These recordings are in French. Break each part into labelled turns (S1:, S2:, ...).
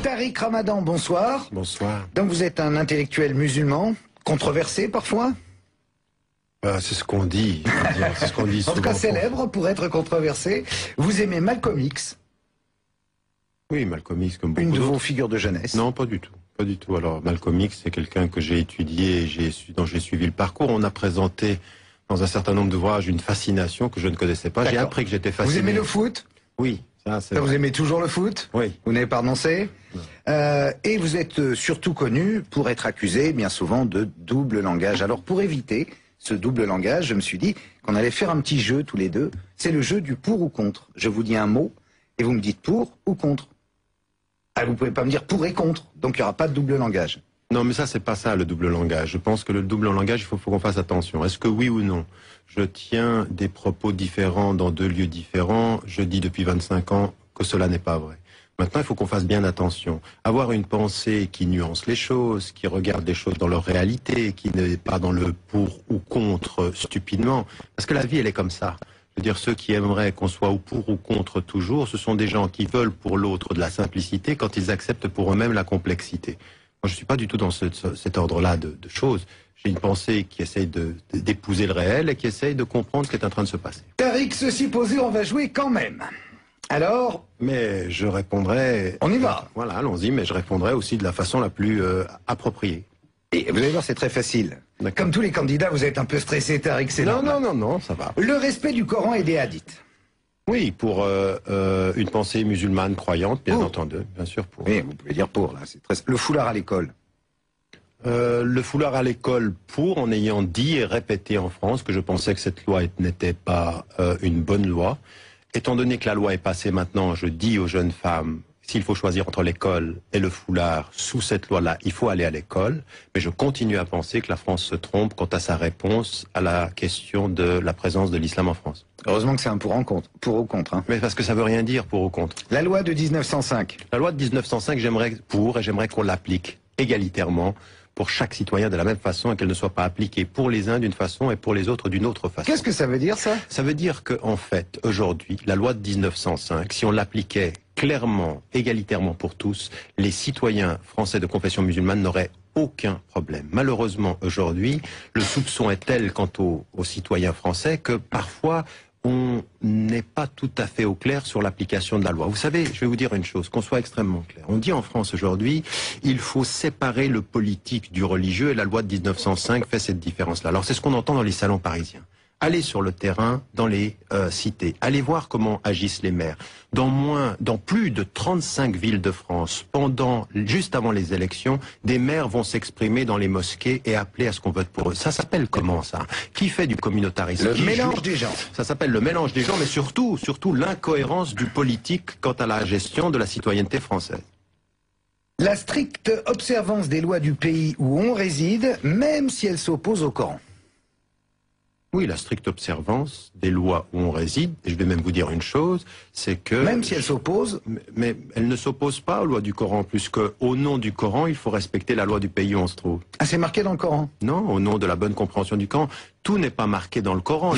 S1: Tariq Ramadan, bonsoir.
S2: Bonsoir.
S1: Donc vous êtes un intellectuel musulman, controversé parfois?
S2: C'est ce qu'on dit. C'est ce qu'on dit
S1: en
S2: souvent.
S1: tout cas célèbre pour être controversé. Vous aimez Malcolm X?
S2: Oui, Malcolm X comme beaucoup
S1: Une de
S2: d'autres.
S1: vos figures de jeunesse?
S2: Non, pas du tout. Pas du tout. Alors, Malcolm X, c'est quelqu'un que j'ai étudié, dont j'ai suivi le parcours. On a présenté dans un certain nombre d'ouvrages une fascination que je ne connaissais pas. J'ai appris que j'étais fasciné.
S1: Vous aimez le foot?
S2: Oui, ça c'est
S1: Vous
S2: vrai.
S1: aimez toujours le foot?
S2: Oui.
S1: Vous n'avez pas renoncé? Et vous êtes surtout connu pour être accusé bien souvent de double langage. Alors pour éviter ce double langage, je me suis dit qu'on allait faire un petit jeu tous les deux. C'est le jeu du pour ou contre. Je vous dis un mot et vous me dites pour ou contre. Ah, vous pouvez pas me dire pour et contre, donc il n'y aura pas de double langage.
S2: Non, mais ça, c'est pas ça, le double langage. Je pense que le double langage, il faut qu'on fasse attention. Est-ce que oui ou non, je tiens des propos différents dans deux lieux différents? Je dis depuis 25 ans que cela n'est pas vrai. Maintenant, il faut qu'on fasse bien attention. Avoir une pensée qui nuance les choses, qui regarde les choses dans leur réalité, qui n'est pas dans le pour ou contre stupidement. Parce que la vie, elle est comme ça. Je veux dire, ceux qui aimeraient qu'on soit ou pour ou contre toujours, ce sont des gens qui veulent pour l'autre de la simplicité quand ils acceptent pour eux-mêmes la complexité. Moi, je suis pas du tout dans cet ordre-là de choses. J'ai une pensée qui essaye d'épouser le réel et qui essaye de comprendre ce qui est en train de se passer.
S1: Tariq, ceci posé, on va jouer quand même. Alors,
S2: Mais je répondrai...
S1: on y va.
S2: Voilà, allons-y, mais je répondrai aussi de la façon la plus appropriée.
S1: Et vous allez voir, c'est très facile.
S2: D'accord.
S1: Comme tous les candidats, vous êtes un peu stressé, Tariq, c'est
S2: Non,
S1: normal.
S2: non, ça va.
S1: Le respect du Coran et des hadiths.
S2: Oui, pour une pensée musulmane croyante, bien entendu, bien sûr. Pour...
S1: Oui, vous pouvez dire pour, là. C'est très... Le foulard à l'école.
S2: Le foulard à l'école pour, en ayant dit et répété en France que je pensais que cette loi n'était pas une bonne loi. Étant donné que la loi est passée maintenant, je dis aux jeunes femmes, s'il faut choisir entre l'école et le foulard, sous cette loi-là, il faut aller à l'école. Mais je continue à penser que la France se trompe quant à sa réponse à la question de la présence de l'islam en France.
S1: Heureusement que c'est un pour ou contre. Hein.
S2: Mais parce que ça veut rien dire pour ou contre.
S1: La loi de 1905.
S2: La loi de 1905, j'aimerais pour et j'aimerais qu'on l'applique égalitairement pour chaque citoyen de la même façon et qu'elle ne soit pas appliquée pour les uns d'une façon et pour les autres d'une autre façon.
S1: Qu'est-ce que ça veut dire, ça?
S2: Ça veut dire que, en fait, aujourd'hui, la loi de 1905, si on l'appliquait clairement, égalitairement pour tous, les citoyens français de confession musulmane n'auraient aucun problème. Malheureusement, aujourd'hui, le soupçon est tel quant aux citoyens français que parfois, on n'est pas tout à fait au clair sur l'application de la loi. Vous savez, je vais vous dire une chose, qu'on soit extrêmement clair. On dit en France aujourd'hui, il faut séparer le politique du religieux et la loi de 1905 fait cette différence-là. Alors c'est ce qu'on entend dans les salons parisiens. Allez sur le terrain, dans les cités. Allez voir comment agissent les maires. Dans plus de 35 villes de France, juste avant les élections, des maires vont s'exprimer dans les mosquées et appeler à ce qu'on vote pour eux. Ça s'appelle comment, ça? Qui fait du communautarisme?
S1: Le mélange des gens.
S2: Ça s'appelle le mélange des gens, mais surtout l'incohérence du politique quant à la gestion de la citoyenneté française.
S1: La stricte observance des lois du pays où on réside, même si elles s'opposent au Coran.
S2: Oui, la stricte observance des lois où on réside, et je vais même vous dire une chose, c'est que...
S1: Même si elles s'opposent?
S2: Mais elles ne s'opposent pas aux lois du Coran, puisque au nom du Coran, il faut respecter la loi du pays où on se trouve.
S1: Ah, c'est marqué dans le Coran?
S2: Non, au nom de la bonne compréhension du Coran. Tout n'est pas marqué dans le Coran.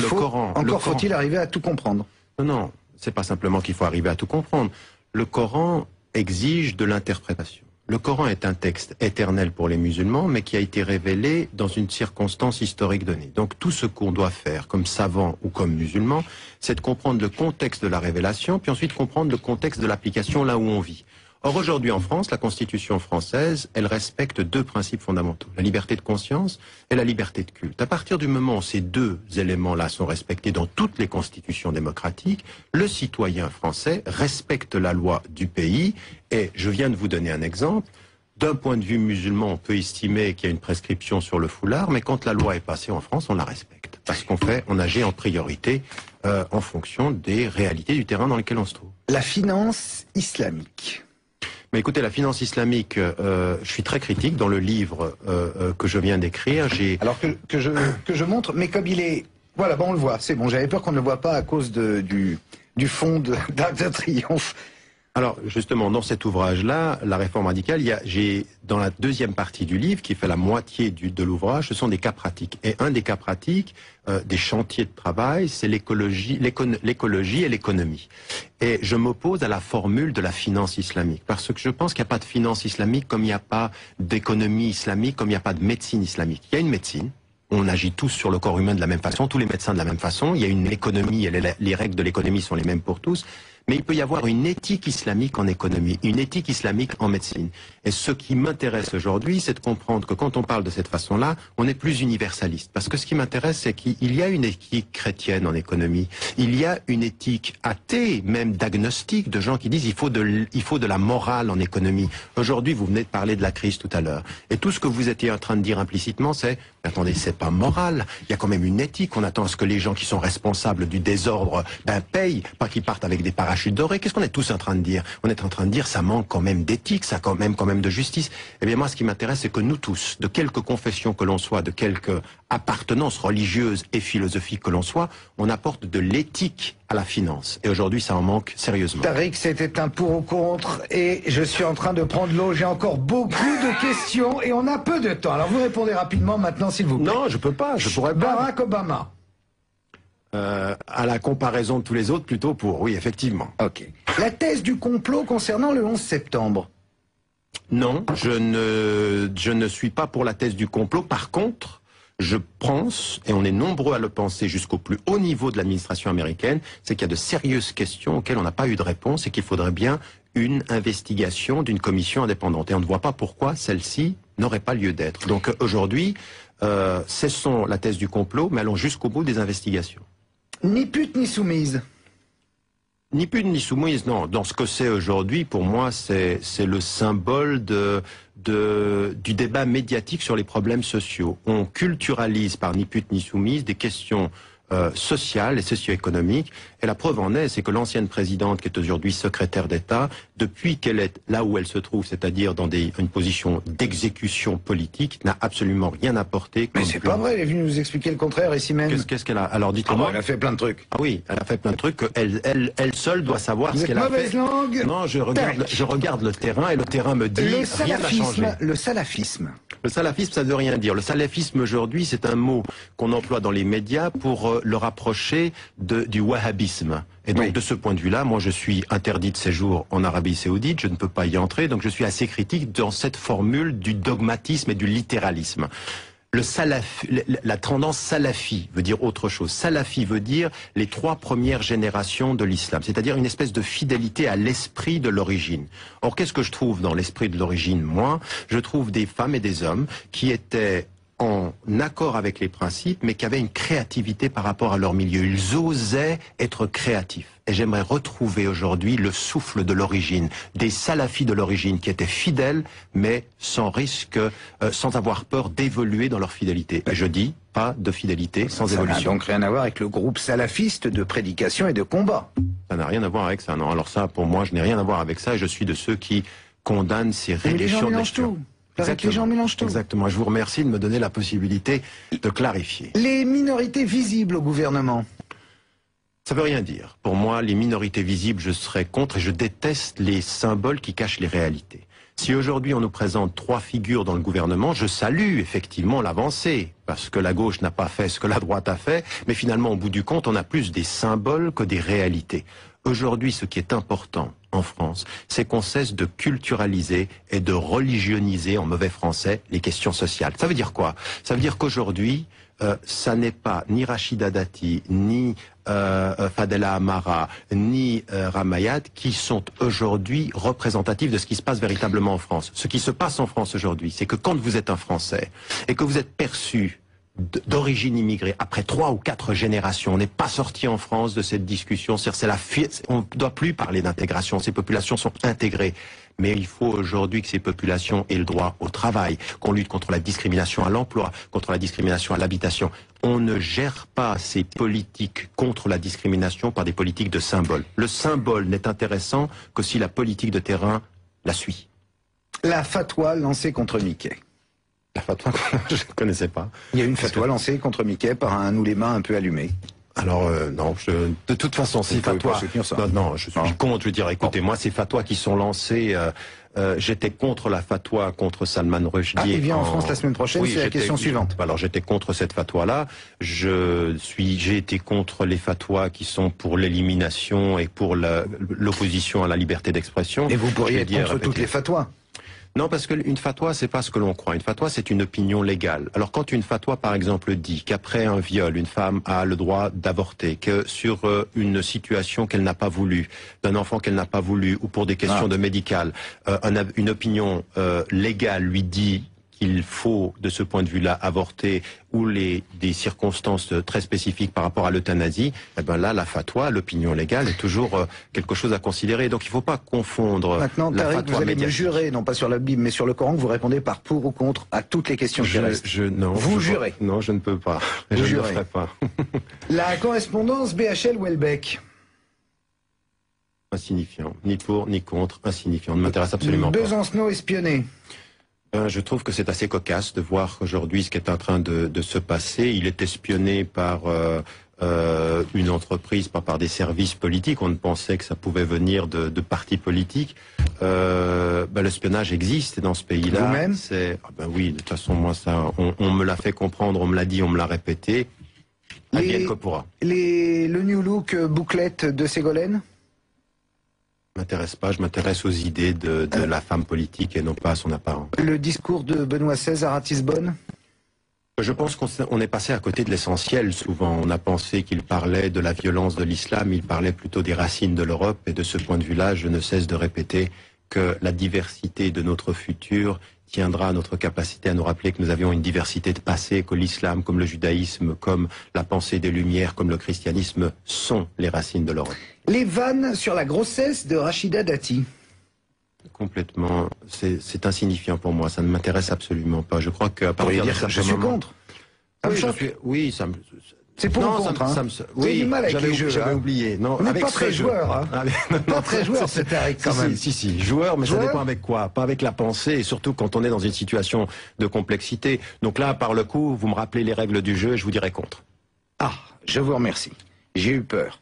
S1: Encore faut-il arriver à tout comprendre.
S2: Non, c'est pas simplement qu'il faut arriver à tout comprendre. Le Coran exige de l'interprétation. Le Coran est un texte éternel pour les musulmans, mais qui a été révélé dans une circonstance historique donnée. Donc tout ce qu'on doit faire comme savant ou comme musulman, c'est de comprendre le contexte de la révélation, puis ensuite comprendre le contexte de l'application là où on vit. Or aujourd'hui en France, la Constitution française, elle respecte deux principes fondamentaux, la liberté de conscience et la liberté de culte. À partir du moment où ces deux éléments-là sont respectés dans toutes les constitutions démocratiques, le citoyen français respecte la loi du pays et je viens de vous donner un exemple. D'un point de vue musulman, on peut estimer qu'il y a une prescription sur le foulard, mais quand la loi est passée en France, on la respecte. Parce on agit en priorité en fonction des réalités du terrain dans lequel on se trouve.
S1: La finance islamique.
S2: Mais écoutez, la finance islamique, je suis très critique dans le livre que je viens d'écrire.
S1: Alors que je montre, mais comme il est... Voilà, bon, on le voit, c'est bon. J'avais peur qu'on ne le voit pas à cause du fond d'Arc de Triomphe.
S2: Alors justement, dans cet ouvrage-là, la réforme radicale, j'ai dans la deuxième partie du livre, qui fait la moitié de l'ouvrage, ce sont des cas pratiques. Et un des cas pratiques, des chantiers de travail, c'est l'écologie et l'économie. Et je m'oppose à la formule de la finance islamique, parce que je pense qu'il n'y a pas de finance islamique comme il n'y a pas d'économie islamique, comme il n'y a pas de médecine islamique. Il y a une médecine. On agit tous sur le corps humain de la même façon, tous les médecins de la même façon. Il y a une économie, et les règles de l'économie sont les mêmes pour tous. Mais il peut y avoir une éthique islamique en économie, une éthique islamique en médecine. Et ce qui m'intéresse aujourd'hui, c'est de comprendre que quand on parle de cette façon-là, on est plus universaliste. Parce que ce qui m'intéresse, c'est qu'il y a une éthique chrétienne en économie. Il y a une éthique athée, même d'agnostique, de gens qui disent il faut de la morale en économie. Aujourd'hui, vous venez de parler de la crise tout à l'heure. Et tout ce que vous étiez en train de dire implicitement, c'est attendez, c'est pas moral. Il y a quand même une éthique. On attend à ce que les gens qui sont responsables du désordre payent, pas qu'ils partent avec des parachutes dorés. Qu'est-ce qu'on est tous en train de dire? On est en train de dire ça manque quand même d'éthique, ça quand même de justice. Eh bien moi, ce qui m'intéresse, c'est que nous tous, de quelque confession que l'on soit, de quelque appartenance religieuse et philosophique que l'on soit, on apporte de l'éthique à la finance. Et aujourd'hui, ça en manque sérieusement.
S1: Tariq, c'était un pour ou contre, et je suis en train de prendre l'eau. J'ai encore beaucoup de questions, et on a peu de temps. Alors vous répondez rapidement maintenant, s'il vous plaît.
S2: Non, je peux pas, je pourrais pas.
S1: Barack Obama.
S2: À la comparaison de tous les autres, plutôt pour, oui, effectivement.
S1: Ok. La thèse du complot concernant le 11 septembre.
S2: Non, je ne suis pas pour la thèse du complot. Par contre, je pense, et on est nombreux à le penser jusqu'au plus haut niveau de l'administration américaine, c'est qu'il y a de sérieuses questions auxquelles on n'a pas eu de réponse et qu'il faudrait bien une investigation d'une commission indépendante. Et on ne voit pas pourquoi celle-ci n'aurait pas lieu d'être. Donc aujourd'hui, cessons la thèse du complot, mais allons jusqu'au bout des investigations.
S1: Ni pute ni soumise.
S2: Ni pute ni soumise, non. Dans ce que c'est aujourd'hui, pour moi, c'est le symbole du débat médiatique sur les problèmes sociaux. On culturalise par ni pute ni soumise des questions sociales et socio-économiques. Et la preuve en est, c'est que l'ancienne présidente, qui est aujourd'hui secrétaire d'État, depuis qu'elle est là où elle se trouve, c'est-à-dire dans une position d'exécution politique, n'a absolument rien apporté.
S1: Mais c'est pas vrai, elle est venue nous expliquer le contraire ici même.
S2: Qu'est-ce qu'elle a? Alors dites-moi.
S1: Elle a fait plein de trucs.
S2: Ah oui, elle a fait plein de trucs qu'elle seule doit savoir ce qu'elle a fait.
S1: Langue.
S2: Non, je regarde le terrain et le terrain me dit rien n'a changé.
S1: Le salafisme.
S2: Le salafisme, ça ne veut rien dire. Le salafisme aujourd'hui, c'est un mot qu'on emploie dans les médias pour le rapprocher du wahhabisme. Et donc, de ce point de vue-là, moi, je suis interdit de séjour en Arabie Saoudite, je ne peux pas y entrer, donc je suis assez critique dans cette formule du dogmatisme et du littéralisme. La tendance salafi veut dire autre chose. Salafi veut dire les 3 premières générations de l'islam, c'est-à-dire une espèce de fidélité à l'esprit de l'origine. Or, qu'est-ce que je trouve dans l'esprit de l'origine, moi? Je trouve des femmes et des hommes qui étaient en accord avec les principes, mais qui avaient une créativité par rapport à leur milieu. Ils osaient être créatifs. Et j'aimerais retrouver aujourd'hui le souffle de l'origine, des salafis de l'origine qui étaient fidèles, mais sans risque, sans avoir peur d'évoluer dans leur fidélité. Et je dis, pas de fidélité sans évolution.
S1: Ça n'a donc rien à voir avec le groupe salafiste de prédication et de combat.
S2: Ça n'a rien à voir avec ça, non. Alors ça, pour moi, je n'ai rien à voir avec ça, et je suis de ceux qui condamnent ces réductions de lecture.
S1: Les gens mélangent tout.
S2: Exactement. Je vous remercie de me donner la possibilité de clarifier.
S1: Les minorités visibles au gouvernement.
S2: Ça veut rien dire. Pour moi, les minorités visibles, je serais contre et je déteste les symboles qui cachent les réalités. Si aujourd'hui on nous présente 3 figures dans le gouvernement, je salue effectivement l'avancée, parce que la gauche n'a pas fait ce que la droite a fait, mais finalement au bout du compte, on a plus des symboles que des réalités. Aujourd'hui, ce qui est important en France, c'est qu'on cesse de culturaliser et de religioniser, en mauvais français, les questions sociales. Ça veut dire quoi? Ça veut dire qu'aujourd'hui, ça n'est pas ni Rachida Dati, ni Fadela Amara, ni Ramayad qui sont aujourd'hui représentatifs de ce qui se passe véritablement en France. Ce qui se passe en France aujourd'hui, c'est que quand vous êtes un Français et que vous êtes perçu d'origine immigrée, après 3 ou 4 générations, on n'est pas sorti en France de cette discussion. On ne doit plus parler d'intégration, ces populations sont intégrées. Mais il faut aujourd'hui que ces populations aient le droit au travail, qu'on lutte contre la discrimination à l'emploi, contre la discrimination à l'habitation. On ne gère pas ces politiques contre la discrimination par des politiques de symboles. Le symbole n'est intéressant que si la politique de terrain la suit.
S1: La fatwa lancée contre Mickey.
S2: La fatwa, je ne connaissais pas.
S1: Il y a une fatwa lancée contre Mickey par un ouléma un peu allumé.
S2: Alors non, de toute façon, ces fatwas, non, je suis contre. Je veux dire, écoutez, moi, ces fatwas qui sont lancés, j'étais contre la fatwa contre Salman Rushdie.
S1: Ah, il vient en France la semaine prochaine, oui, c'est la question suivante.
S2: Alors j'étais contre cette fatwa-là. J'ai été contre les fatwas qui sont pour l'élimination et pour l'opposition à la liberté d'expression.
S1: Et vous pourriez être contre toutes les fatwas?
S2: Non, parce qu'une fatwa, c'est pas ce que l'on croit. Une fatwa, c'est une opinion légale. Alors, quand une fatwa, par exemple, dit qu'après un viol, une femme a le droit d'avorter, que sur une situation qu'elle n'a pas voulu, d'un enfant qu'elle n'a pas voulu, ou pour des questions de médical, une opinion légale lui dit qu'il faut, de ce point de vue-là, avorter, ou des circonstances très spécifiques par rapport à l'euthanasie, eh ben là, la fatwa, l'opinion légale, est toujours quelque chose à considérer. Donc il ne faut pas confondre.
S1: Maintenant,
S2: la
S1: Tariq,
S2: fatwa
S1: vous allez me
S2: médiatique.
S1: jurer, non pas sur la Bible, mais sur le Coran, que vous répondez par pour ou contre à toutes les questions qui restent.
S2: Non,
S1: vous jurez?
S2: Non, je ne peux pas.
S1: Vous
S2: je ne
S1: jurez.
S2: le ferai pas.
S1: La correspondance BHL-Welbeck.
S2: Insignifiant. Ni pour, ni contre, insignifiant. Ne m'intéresse absolument pas.
S1: Besancenot espionné.
S2: Je trouve que c'est assez cocasse de voir qu'aujourd'hui ce qui est en train de se passer, il est espionné par une entreprise, pas par des services politiques. On ne pensait que ça pouvait venir de partis politiques. L'espionnage existe dans ce pays-là.
S1: Vous-même?
S2: Oui, de toute façon, moi ça, on me l'a fait comprendre, on me l'a dit, on me l'a répété. Advienne que pourra.
S1: Le New Look bouclette de Ségolène?
S2: M'intéresse pas, je m'intéresse aux idées de la femme politique et non pas à son apparence.
S1: Le discours de Benoît XVI à Ratisbonne?
S2: Je pense qu'on est passé à côté de l'essentiel souvent. On a pensé qu'il parlait de la violence de l'islam, il parlait plutôt des racines de l'Europe, et de ce point de vue-là, je ne cesse de répéter que la diversité de notre futur tiendra à notre capacité à nous rappeler que nous avions une diversité de passé, que l'islam, comme le judaïsme, comme la pensée des Lumières, comme le christianisme, sont les racines de l'Europe.
S1: Les vannes sur la grossesse de Rachida Dati?
S2: Complètement, c'est insignifiant pour moi, ça ne m'intéresse absolument pas. Je crois qu'à partir de
S1: je suis contre.
S2: Oui, ça me...
S1: C'est pour ou contre, hein?
S2: Oui,
S1: du mal avec les jeux,
S2: j'avais oublié. Non,
S1: on n'est pas très joueur, hein. Pas très joueur, ce Tariq, quand même.
S2: Si, joueur, mais ça dépend avec quoi. Pas avec la pensée, et surtout quand on est dans une situation de complexité. Donc là, par le coup, vous me rappelez les règles du jeu et je vous dirai contre.
S1: Ah, je vous remercie. J'ai eu peur.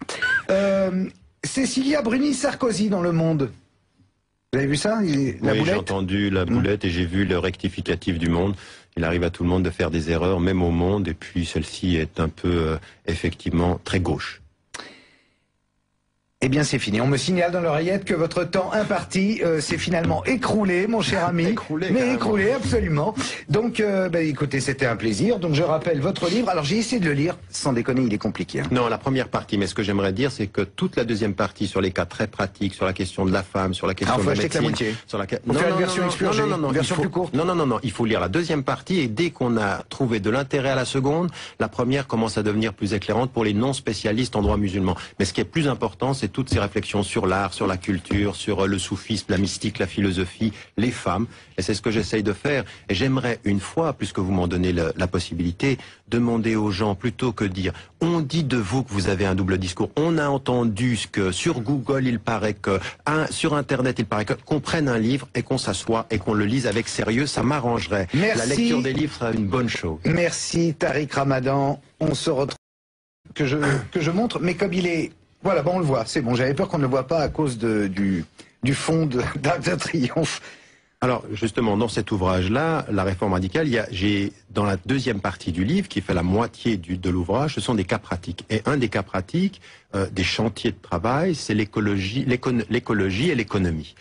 S1: Cécilia Bruni-Sarkozy dans Le Monde. Vous avez vu ça?
S2: Oui, j'ai entendu la boulette et j'ai vu le rectificatif du Monde. Il arrive à tout le monde de faire des erreurs, même au Monde, et puis celle-ci est un peu, effectivement, très gauche.
S1: Eh bien, c'est fini. On me signale dans l'oreillette que votre temps imparti s'est finalement écroulé, mon cher ami. Écroulé, absolument. Donc, écoutez, c'était un plaisir. Donc, je rappelle votre livre. Alors, j'ai essayé de le lire. Sans déconner, il est compliqué. Hein.
S2: Non, la première partie. Mais ce que j'aimerais dire, c'est que toute la deuxième partie, sur les cas très pratiques, sur la question de la femme, sur la question de la médecine...
S1: la moitié.
S2: Sur la...
S1: On fait une version expurgée, une version plus courte.
S2: Non, il faut lire la deuxième partie. Et dès qu'on a trouvé de l'intérêt à la seconde, la première commence à devenir plus éclairante pour les non-spécialistes en droit musulman. Mais ce qui est plus important, c'est toutes ces réflexions sur l'art, sur la culture, sur le soufisme, la mystique, la philosophie, les femmes. Et c'est ce que j'essaye de faire. Et j'aimerais une fois, puisque vous m'en donnez la possibilité, demander aux gens, plutôt que dire « on dit de vous que vous avez un double discours, on a entendu ce que sur Google il paraît que, sur Internet il paraît que », qu'on prenne un livre et qu'on s'assoie et qu'on le lise avec sérieux, ça m'arrangerait. La lecture des livres sera une bonne chose.
S1: Merci Tariq Ramadan. On se retrouve, que je montre, mais comme il est... Voilà, on le voit, c'est bon. J'avais peur qu'on ne le voit pas à cause du fond d'Arc de Triomphe.
S2: Alors, justement, dans cet ouvrage-là, La Réforme radicale, j'ai dans la deuxième partie du livre, qui fait la moitié de l'ouvrage, ce sont des cas pratiques. Et un des cas pratiques, des chantiers de travail, c'est l'écologie et l'économie.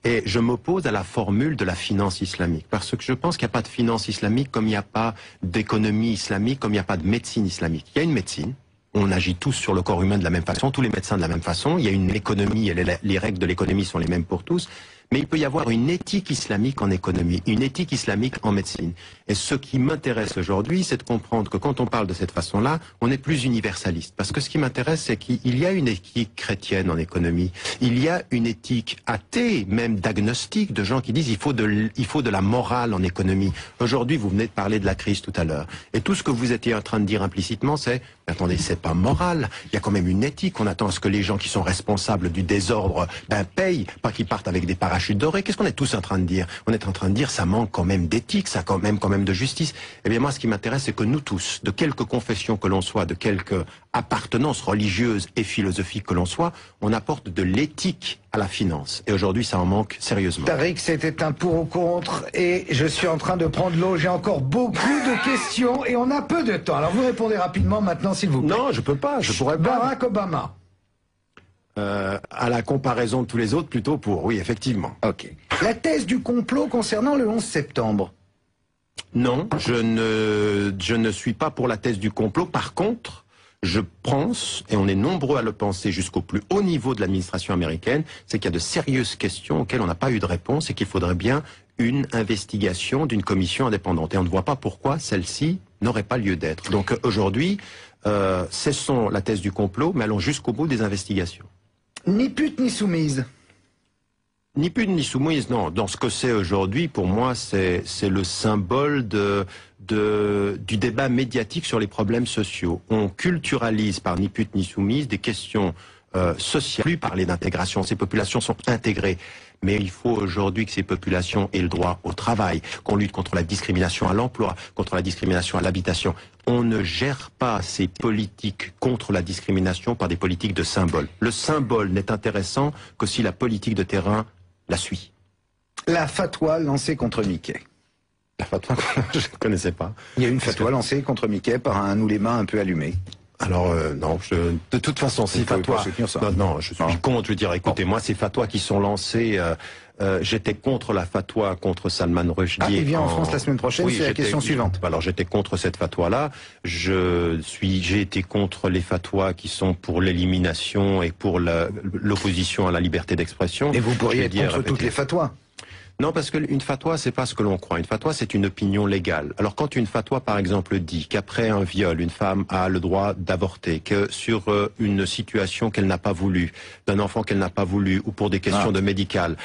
S2: Et je m'oppose à la formule de la finance islamique, parce que je pense qu'il n'y a pas de finance islamique comme il n'y a pas d'économie islamique, comme il n'y a pas de médecine islamique. Il y a une médecine. On agit tous sur le corps humain de la même façon, tous les médecins de la même façon. Il y a une économie, et les règles de l'économie sont les mêmes pour tous. Mais il peut y avoir une éthique islamique en économie, une éthique islamique en médecine. Et ce qui m'intéresse aujourd'hui, c'est de comprendre que quand on parle de cette façon-là, on est plus universaliste. Parce que ce qui m'intéresse, c'est qu'il y a une éthique chrétienne en économie. Il y a une éthique athée, même d'agnostique, de gens qui disent il faut de la morale en économie. Aujourd'hui, vous venez de parler de la crise tout à l'heure. Et tout ce que vous étiez en train de dire implicitement, c'est Attendez, c'est pas moral. Il y a quand même une éthique. On attend à ce que les gens qui sont responsables du désordre payent, pas qu'ils partent avec des parachutes dorés. Qu'est-ce qu'on est tous en train de dire? On est en train de dire ça manque quand même d'éthique, ça quand même de justice. Eh bien moi, ce qui m'intéresse, c'est que nous tous, de quelque confession que l'on soit, de quelque appartenance religieuse et philosophique que l'on soit, on apporte de l'éthique à la finance. Et aujourd'hui, ça en manque sérieusement.
S1: Tariq, c'était un pour ou contre, et je suis en train de prendre l'eau. J'ai encore beaucoup de questions, et on a peu de temps. Alors vous répondez rapidement maintenant, s'il vous plaît.
S2: Non, je peux pas, je pourrais pas.
S1: Barack Obama.
S2: À la comparaison de tous les autres, plutôt pour, oui, effectivement.
S1: Ok. La thèse du complot concernant le 11 septembre.
S2: Non, je ne suis pas pour la thèse du complot. Par contre, je pense, et on est nombreux à le penser jusqu'au plus haut niveau de l'administration américaine, c'est qu'il y a de sérieuses questions auxquelles on n'a pas eu de réponse et qu'il faudrait bien une investigation d'une commission indépendante. Et on ne voit pas pourquoi celle-ci n'aurait pas lieu d'être. Donc aujourd'hui, cessons la thèse du complot, mais allons jusqu'au bout des investigations.
S1: Ni pute ni soumise.
S2: Ni pute ni soumise, non. Dans ce que c'est aujourd'hui, pour moi, c'est le symbole du débat médiatique sur les problèmes sociaux. On culturalise par ni pute ni soumise des questions sociales. Plus parler d'intégration, ces populations sont intégrées. Mais il faut aujourd'hui que ces populations aient le droit au travail, qu'on lutte contre la discrimination à l'emploi, contre la discrimination à l'habitation. On ne gère pas ces politiques contre la discrimination par des politiques de symbole. Le symbole n'est intéressant que si la politique de terrain la suit.
S1: La fatwa lancée contre Mickey.
S2: La fatwa, je ne connaissais pas.
S1: Il y a une fatwa lancée contre Mickey par un ouléma un peu allumé.
S2: Alors non, de toute façon, ces fatwas. Non, je suis contre. Je veux dire, écoutez, moi, ces fatwas qui sont lancés, j'étais contre la fatwa contre Salman Rushdie.
S1: Ah, il vient en France la semaine prochaine. Oui, c'est la question suivante.
S2: Alors j'étais contre cette fatwa-là. J'ai été contre les fatwas qui sont pour l'élimination et pour l'opposition à la liberté d'expression.
S1: Et vous pourriez être contre toutes les fatwas.
S2: Non, parce qu'une fatwa, c'est pas ce que l'on croit. Une fatwa, c'est une opinion légale. Alors, quand une fatwa, par exemple, dit qu'après un viol, une femme a le droit d'avorter, que sur une situation qu'elle n'a pas voulu, d'un enfant qu'elle n'a pas voulu, ou pour des questions de médical,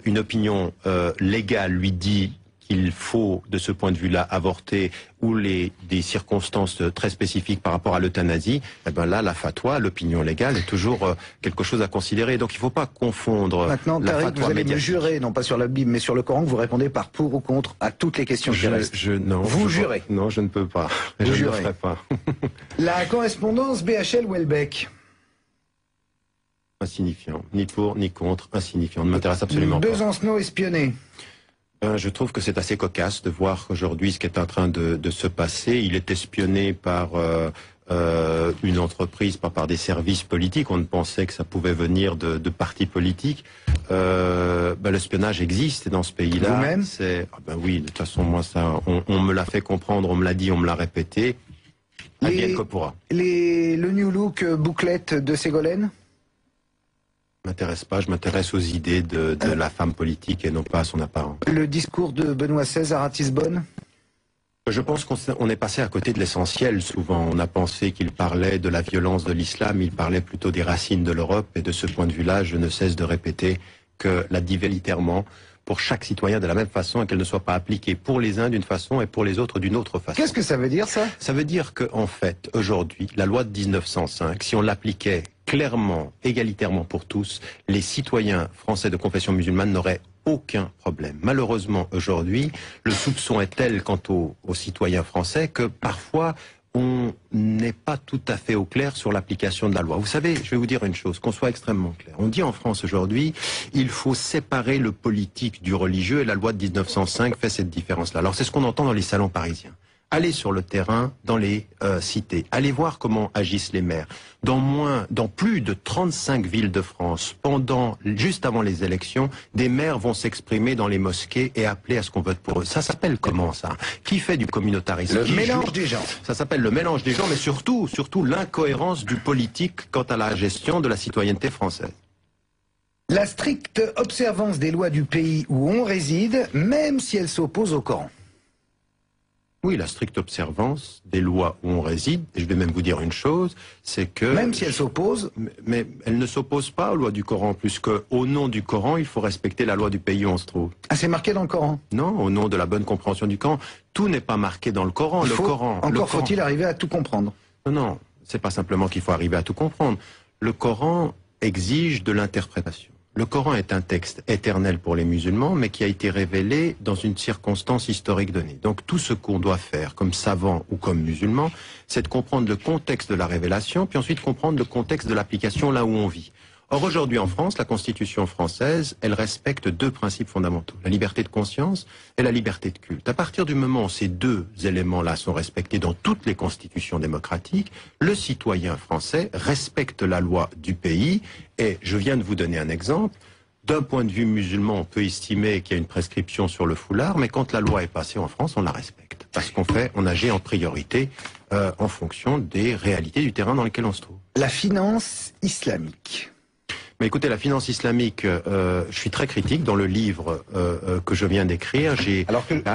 S2: une opinion légale lui dit qu'il faut, de ce point de vue-là, avorter, ou des circonstances très spécifiques par rapport à l'euthanasie, eh ben là, la fatwa, l'opinion légale, est toujours quelque chose à considérer. Donc il ne faut pas confondre.
S1: Maintenant, Tariq, vous allez me jurer, non pas sur la Bible, mais sur le Coran, que vous répondez par pour ou contre à toutes les questions qui restent.
S2: Non,
S1: vous jurez?
S2: Non, je ne peux pas.
S1: Vous
S2: je
S1: jurez?
S2: ne le ferai pas.
S1: La correspondance BHL-Welbeck.
S2: Insignifiant. Ni pour, ni contre, insignifiant. Ne m'intéresse absolument pas.
S1: Besancenot espionné.
S2: Je trouve que c'est assez cocasse de voir aujourd'hui ce qui est en train de se passer. Il est espionné par une entreprise, pas par des services politiques. On ne pensait que ça pouvait venir de partis politiques. L'espionnage existe dans ce pays-là.
S1: Vous-même?
S2: Oui, de toute façon, moi, ça, on me l'a fait comprendre, on me l'a dit, on me l'a répété. Advienne que pourra.
S1: Le New Look bouclette de Ségolène?
S2: M'intéresse pas, je m'intéresse aux idées de la femme politique et non pas à son apparence.
S1: Le discours de Benoît XVI à Ratisbonne?
S2: Je pense qu'on est passé à côté de l'essentiel souvent. On a pensé qu'il parlait de la violence de l'islam, il parlait plutôt des racines de l'Europe, et de ce point de vue-là, je ne cesse de répéter que la diversité pour chaque citoyen de la même façon et qu'elle ne soit pas appliquée pour les uns d'une façon et pour les autres d'une autre façon.
S1: Qu'est-ce que ça veut dire, ça?
S2: Ça veut dire qu'en fait, aujourd'hui, la loi de 1905, si on l'appliquait clairement, égalitairement pour tous, les citoyens français de confession musulmane n'auraient aucun problème. Malheureusement, aujourd'hui, le soupçon est tel quant aux citoyens français que parfois, on n'est pas tout à fait au clair sur l'application de la loi. Vous savez, je vais vous dire une chose, qu'on soit extrêmement clair. On dit en France aujourd'hui, il faut séparer le politique du religieux, et la loi de 1905 fait cette différence-là. Alors c'est ce qu'on entend dans les salons parisiens. Allez sur le terrain, dans les cités, allez voir comment agissent les maires. Dans plus de 35 villes de France, juste avant les élections, des maires vont s'exprimer dans les mosquées et appeler à ce qu'on vote pour eux. Ça s'appelle comment, ça? Qui fait du communautarisme?
S1: Le mélange des gens.
S2: Ça s'appelle le mélange des gens, mais surtout l'incohérence du politique quant à la gestion de la citoyenneté française.
S1: La stricte observance des lois du pays où on réside, même si elles s'opposent au Coran.
S2: Oui, la stricte observance des lois où on réside, et je vais même vous dire une chose, c'est que...
S1: Même si elles s'opposent?
S2: Mais elles ne s'opposent pas aux lois du Coran, puisque au nom du Coran, il faut respecter la loi du pays où on se trouve.
S1: Ah, c'est marqué dans le Coran?
S2: Non, au nom de la bonne compréhension du Coran. Tout n'est pas marqué dans le Coran. Encore
S1: faut-il arriver à tout comprendre?
S2: Non, c'est pas simplement qu'il faut arriver à tout comprendre. Le Coran exige de l'interprétation. Le Coran est un texte éternel pour les musulmans, mais qui a été révélé dans une circonstance historique donnée. Donc tout ce qu'on doit faire comme savant ou comme musulman, c'est de comprendre le contexte de la révélation, puis ensuite comprendre le contexte de l'application là où on vit. Or aujourd'hui en France, la Constitution française, elle respecte deux principes fondamentaux, la liberté de conscience et la liberté de culte. À partir du moment où ces deux éléments-là sont respectés dans toutes les constitutions démocratiques, le citoyen français respecte la loi du pays et je viens de vous donner un exemple. D'un point de vue musulman, on peut estimer qu'il y a une prescription sur le foulard, mais quand la loi est passée en France, on la respecte. Parce qu'on agit en priorité en fonction des réalités du terrain dans lequel on se trouve.
S1: La finance islamique.
S2: Mais écoutez, la finance islamique, je suis très critique dans le livre que je viens d'écrire. J'ai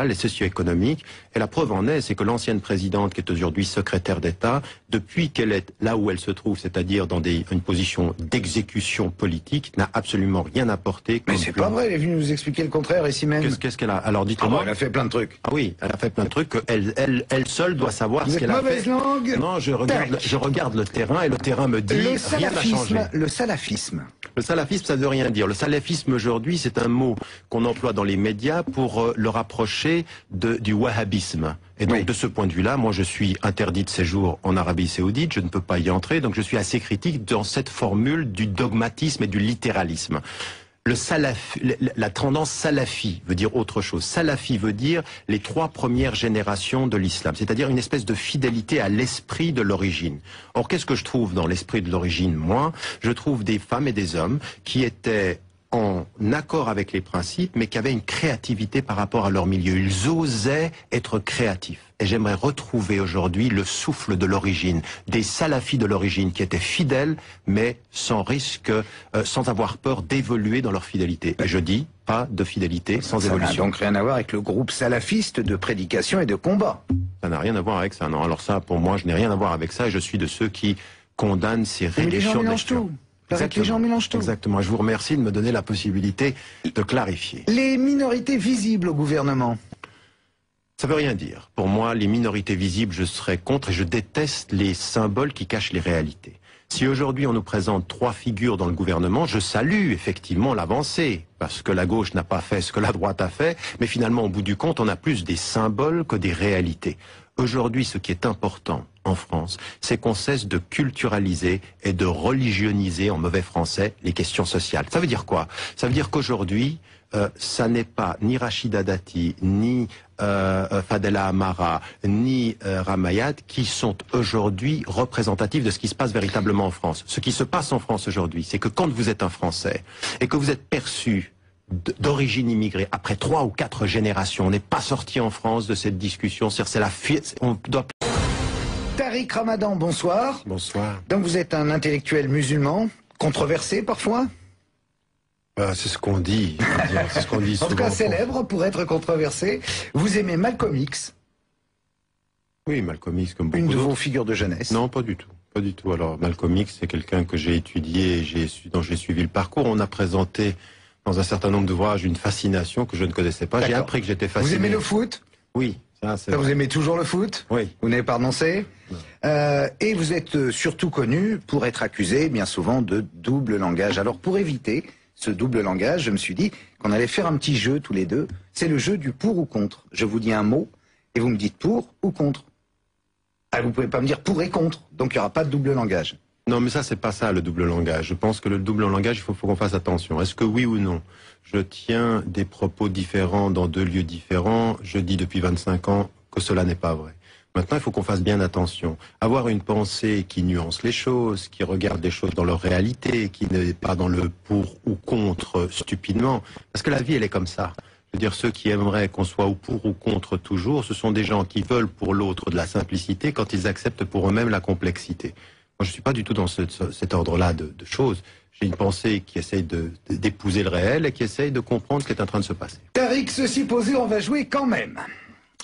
S2: les socio-économiques. Et la preuve en est, c'est que l'ancienne présidente, qui est aujourd'hui secrétaire d'État, depuis qu'elle est là où elle se trouve, c'est-à-dire dans une position d'exécution politique, n'a absolument rien apporté.
S1: Mais c'est pas vrai, elle est venue nous expliquer le contraire ici même.
S2: Qu'est-ce qu'elle a? Alors dites-moi.
S1: Elle a fait plein de trucs.
S2: Ah oui, elle a fait plein de trucs elle seule doit savoir ce qu'elle a fait.
S1: Langue.
S2: Non, je regarde le terrain et le terrain me dit rien n'a changé.
S1: Le salafisme.
S2: Le salafisme, ça ne veut rien dire. Le salafisme aujourd'hui, c'est un mot qu'on emploie dans les médias pour le rapprocher du wahhabisme. Et donc, de ce point de vue-là, moi, je suis interdit de séjour en Arabie Saoudite, je ne peux pas y entrer, donc je suis assez critique dans cette formule du dogmatisme et du littéralisme. La tendance salafi veut dire autre chose. Salafi veut dire les 3 premières générations de l'islam, c'est-à-dire une espèce de fidélité à l'esprit de l'origine. Or, qu'est-ce que je trouve dans l'esprit de l'origine, moi? Je trouve des femmes et des hommes qui étaient en accord avec les principes, mais qui avaient une créativité par rapport à leur milieu. Ils osaient être créatifs. Et j'aimerais retrouver aujourd'hui le souffle de l'origine, des salafis de l'origine qui étaient fidèles, mais sans risque, sans avoir peur d'évoluer dans leur fidélité. Et je dis, pas de fidélité sans évolution.
S1: Ça n'a donc rien à voir avec le groupe salafiste de prédication et de combat.
S2: Ça n'a rien à voir avec ça, non. Alors ça, pour moi, je n'ai rien à voir avec ça, et je suis de ceux qui condamnent ces réductions de lecture.
S1: Les gens mélangent tout.
S2: Exactement. Je vous remercie de me donner la possibilité de clarifier.
S1: Les minorités visibles au gouvernement.
S2: Ça veut rien dire. Pour moi, les minorités visibles, je serais contre et je déteste les symboles qui cachent les réalités. Si aujourd'hui on nous présente 3 figures dans le gouvernement, je salue effectivement l'avancée, parce que la gauche n'a pas fait ce que la droite a fait, mais finalement au bout du compte, on a plus des symboles que des réalités. Aujourd'hui, ce qui est important en France, c'est qu'on cesse de culturaliser et de religioniser, en mauvais français, les questions sociales. Ça veut dire quoi? Ça veut dire qu'aujourd'hui, ça n'est pas ni Rachida Dati, ni Fadela Amara, ni Ramayad qui sont aujourd'hui représentatifs de ce qui se passe véritablement en France. Ce qui se passe en France aujourd'hui, c'est que quand vous êtes un Français et que vous êtes perçu d'origine immigrée, après 3 ou 4 générations, on n'est pas sorti en France de cette discussion. On doit...
S1: Tariq Ramadan, bonsoir.
S2: Bonsoir.
S1: Donc vous êtes un intellectuel musulman, controversé parfois?
S2: C'est ce qu'on dit. C'est ce qu'on dit
S1: en tout cas célèbre pour être controversé. Vous aimez Malcolm X?
S2: Oui, Malcolm X comme beaucoup
S1: d'autres. Une de vos figures de jeunesse?
S2: Non, pas du tout. Pas du tout. Alors Malcolm X, c'est quelqu'un que j'ai étudié et dont j'ai suivi le parcours. On a présenté dans un certain nombre d'ouvrages une fascination que je ne connaissais pas. J'ai appris que j'étais fasciné.
S1: Vous aimez le foot?
S2: Oui.
S1: Vous aimez toujours le foot?
S2: Oui.
S1: Vous n'avez pas renoncé? Et vous êtes surtout connu pour être accusé bien souvent de double langage. Alors pour éviter ce double langage, je me suis dit qu'on allait faire un petit jeu tous les deux. C'est le jeu du pour ou contre. Je vous dis un mot et vous me dites pour ou contre. Ah, vous pouvez pas me dire pour et contre, donc il n'y aura pas de double langage.
S2: Non, mais ça, c'est pas ça, le double langage. Je pense que le double langage, il faut qu'on fasse attention. Est-ce que oui ou non, je tiens des propos différents dans 2 lieux différents? Je dis depuis 25 ans que cela n'est pas vrai. Maintenant, il faut qu'on fasse bien attention. Avoir une pensée qui nuance les choses, qui regarde les choses dans leur réalité, qui n'est pas dans le pour ou contre stupidement. Parce que la vie, elle est comme ça. Je veux dire, ceux qui aimeraient qu'on soit ou pour ou contre toujours, ce sont des gens qui veulent pour l'autre de la simplicité quand ils acceptent pour eux-mêmes la complexité. Moi, je suis pas du tout dans cet ordre-là de choses. J'ai une pensée qui essaye d'épouser le réel et qui essaye de comprendre ce qui est en train de se passer.
S1: Tariq, ceci posé, on va jouer quand même.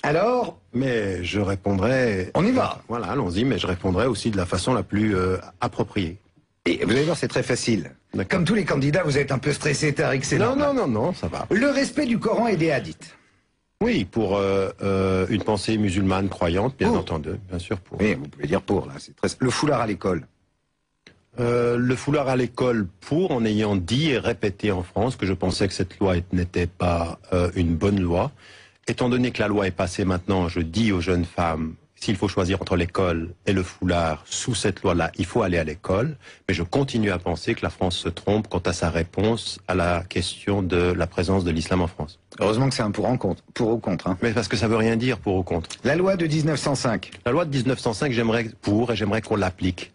S1: Alors?
S2: Mais je répondrai...
S1: On y va.
S2: Voilà, allons-y, mais je répondrai aussi de la façon la plus appropriée.
S1: Et vous allez voir, c'est très facile. Comme tous les candidats, vous êtes un peu stressé, Tariq, c'est normal.
S2: Non, ça va.
S1: Le respect du Coran et des hadiths.
S2: Oui, pour une pensée musulmane croyante, bien entendu, bien sûr. Pour.
S1: Oui, vous pouvez dire pour, là. C'est très... Le foulard à l'école.
S2: Le foulard à l'école pour, en ayant dit et répété en France que je pensais que cette loi n'était pas une bonne loi. Étant donné que la loi est passée maintenant, je dis aux jeunes femmes, s'il faut choisir entre l'école et le foulard, sous cette loi-là, il faut aller à l'école. Mais je continue à penser que la France se trompe quant à sa réponse à la question de la présence de l'islam en France.
S1: Heureusement que c'est un pour ou contre. Hein.
S2: Mais parce que ça veut rien dire pour ou contre.
S1: La loi de 1905.
S2: La loi de 1905, j'aimerais pour et j'aimerais qu'on l'applique.